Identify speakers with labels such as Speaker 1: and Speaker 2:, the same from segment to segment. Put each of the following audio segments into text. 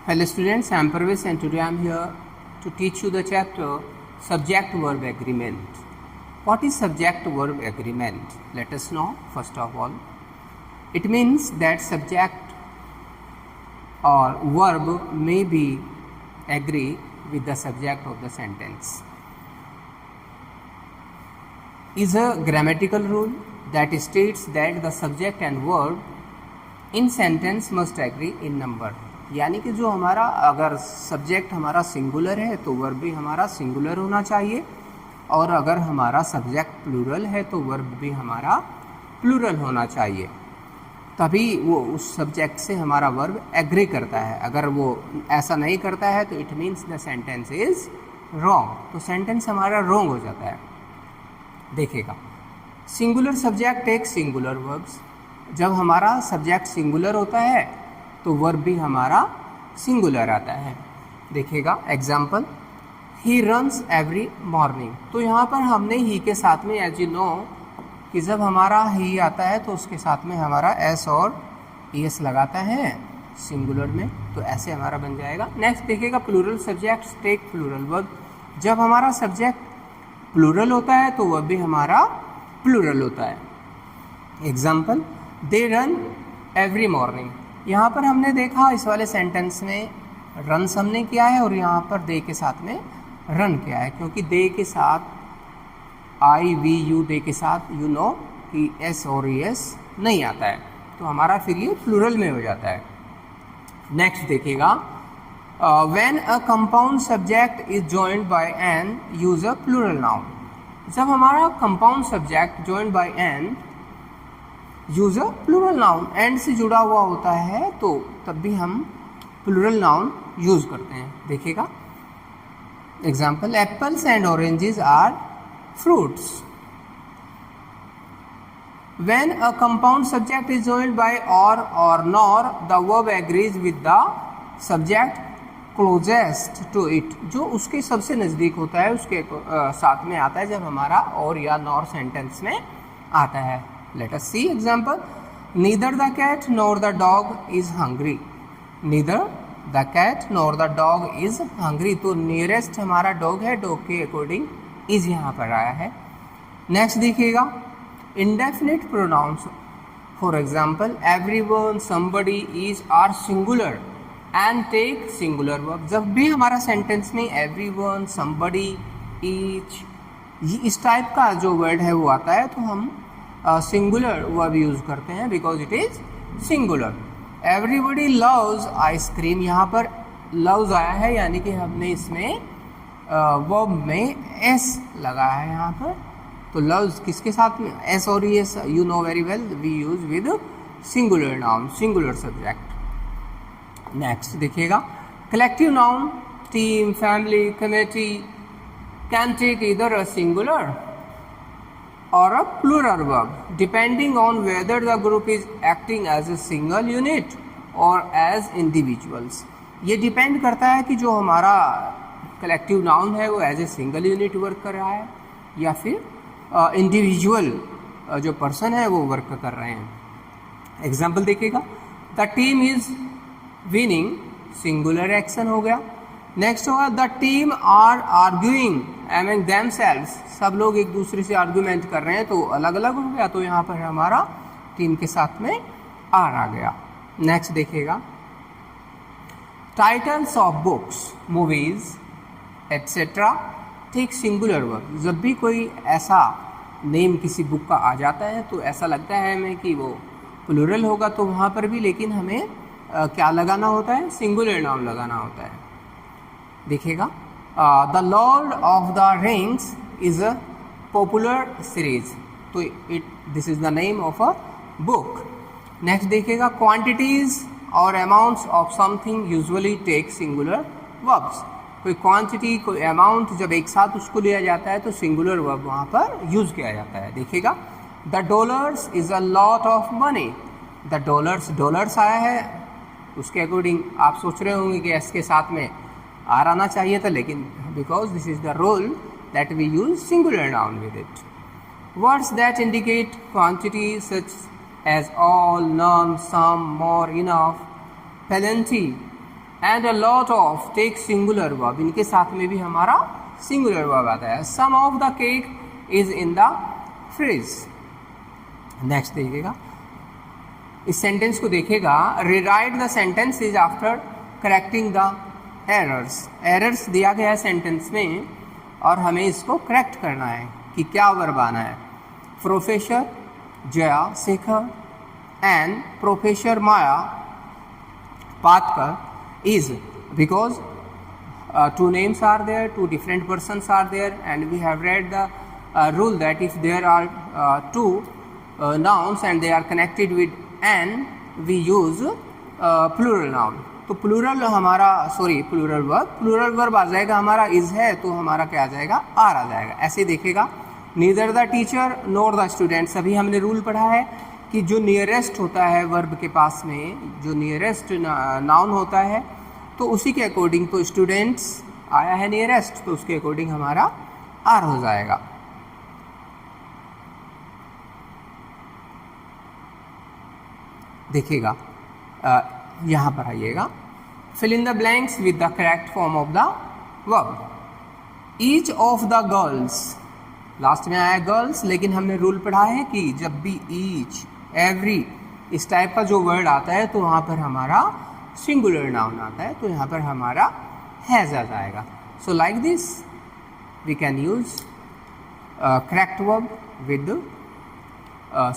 Speaker 1: Hello students, I am Parvesh and today I am here to teach you the chapter Subject-Verb Agreement. What is Subject-Verb Agreement? Let us know first of all. It means that subject or verb may be agree with the subject of the sentence. Is a grammatical rule that states that the subject and verb in sentence must agree in number. यानी कि जो हमारा अगर subject हमारा singular है तो verb भी हमारा सिंगुलर होना चाहिए, और अगर हमारा सब्जेक्ट प्लूरल है तो वर्ब भी हमारा प्लूरल होना चाहिए, तभी वो उस सब्जेक्ट से हमारा वर्ब एग्री करता है. अगर वो ऐसा नहीं करता है तो it means the sentence is wrong, तो सेंटेंस हमारा रॉन्ग हो जाता है. देखिएगा, singular subject take singular verbs. जब हमारा सब्जेक्ट सिंगुलर होता है तो वर्ब भी हमारा सिंगुलर आता है. देखिएगा example, he runs every morning. तो यहाँ पर हमने ही के साथ में एज यू नो कि जब हमारा ही आता है तो उसके साथ में हमारा एस और एस लगाता है सिंगुलर में, तो ऐसे हमारा बन जाएगा. नेक्स्ट देखिएगा, plural subject take plural verb. जब हमारा सब्जेक्ट प्लूरल होता है तो वर्ब भी हमारा प्लूरल होता है. Example, they run every morning. यहाँ पर हमने देखा इस वाले सेंटेंस में रन्स हमने किया है और यहाँ पर दे के साथ में रन किया है, क्योंकि दे के साथ आई वी यू दे के साथ यू नो कि एस और एस नहीं आता है, तो हमारा फिर ये प्लूरल में हो जाता है. नेक्स्ट देखिएगा, when a compound subject is joined by and use a plural noun. जब हमारा compound subject joined by and use a plural noun, and से जुड़ा हुआ होता है तो तब भी हम प्लूरल नाउन यूज करते हैं. देखिएगा example, apples and oranges are fruits. When a compound subject is joined by or nor the verb agrees with the subject closest to it. जो उसके सबसे नज़दीक होता है उसके साथ में आता है जब हमारा और या नॉर सेंटेंस में आता है. Let us see example. Neither the cat nor the dog is hungry. Neither the cat nor the dog is hungry. तो nearest हमारा dog है, dog के according is यहाँ पर आया है. Next देखिएगा, indefinite pronouns. For example, everyone, somebody, each are singular and take singular verb. जब भी हमारा सेंटेंस में everyone, somebody, each इस टाइप का जो वर्ड है वो आता है तो हम सिंगुलर वर्ब यूज़ करते हैं because it is singular. Everybody loves ice cream. यहाँ पर लव्स आया है यानी कि हमने इसमें वर्ब में एस लगाया है यहाँ पर, तो लव्स किसके साथ में एस और S you know very well we use with singular noun, singular subject. Next देखिएगा, collective noun team, family, committee can take either a singular or a plural verb depending on whether the group is acting as a single unit or as individuals. ये depend करता है कि जो हमारा collective noun है वो as a single unit work कर रहा है या फिर इंडिविजुअल जो पर्सन है वो वर्क कर रहे हैं. एग्जाम्पल देखिएगा, the team is winning, singular action हो गया. नेक्स्ट होगा, the team are arguing among themselves. सब लोग एक दूसरे से आर्ग्यूमेंट कर रहे हैं तो अलग अलग हो गया, तो यहाँ पर हमारा टीम के साथ में आर आ गया. नेक्स्ट देखिएगा, titles of books, movies etcetera take singular verb. जब भी कोई ऐसा नेम किसी बुक का आ जाता है तो ऐसा लगता है हमें कि वो प्लूरल होगा, तो वहाँ पर भी लेकिन हमें क्या लगाना होता है, सिंगुलर नाउन लगाना होता है. देखिएगा, the Lord of the Rings is a popular series, तो this is the name of a book. Next देखिएगा, क्वांटिटीज और amounts of something usually take singular verbs. कोई क्वांटिटी कोई अमाउंट जब एक साथ उसको लिया जाता है तो सिंगुलर वर्ब वहाँ पर यूज किया जाता है. देखिएगा, the dollars is a lot of money. The dollars आया है, उसके अकॉर्डिंग आप सोच रहे होंगे कि इसके साथ में आर आना चाहिए था, लेकिन because this is the rule that we use singular noun with it. Words that indicate quantity such as all, none, some, more, enough, plenty, and a lot of take singular verb, इनके साथ में भी हमारा singular verb आता है। Some of the cake is in the fridge. Next देखिएगा, इस sentence को देखिएगा, rewrite the sentence is after correcting the errors. Errors दिया गया है सेंटेंस में और हमें इसको करेक्ट करना है कि क्या वर्ब आना है। Professor Jaya Shekhar and professor Maya Patkar is, because two names are there, two different persons are there, and we have read the rule that if there are two nouns and they are connected with an, we use plural noun। तो plural हमारा plural verb आ जाएगा हमारा is है, तो हमारा क्या आ जाएगा, are आ जाएगा। ऐसे देखेगा, neither the teacher NOR the students. अभी हमने रूल पढ़ा है कि जो नियरेस्ट होता है वर्ब के पास में, जो नियरेस्ट नाउन होता है, तो उसी के अकॉर्डिंग, तो स्टूडेंट्स आया है नियरेस्ट, तो उसके अकॉर्डिंग हमारा आर हो जाएगा। देखिएगा, यहाँ पर आइएगा, fill in the blanks with the correct form of the verb. Each of the girls, last में आया गर्ल्स, लेकिन हमने रूल पढ़ा है कि जब भी ईच, एवरी, इस टाइप का जो वर्ड आता है तो वहाँ पर हमारा सिंगुलर नाउन आता है, तो यहाँ पर हमारा हैज़ आ जाएगा। So like this we can use correct verb with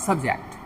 Speaker 1: subject.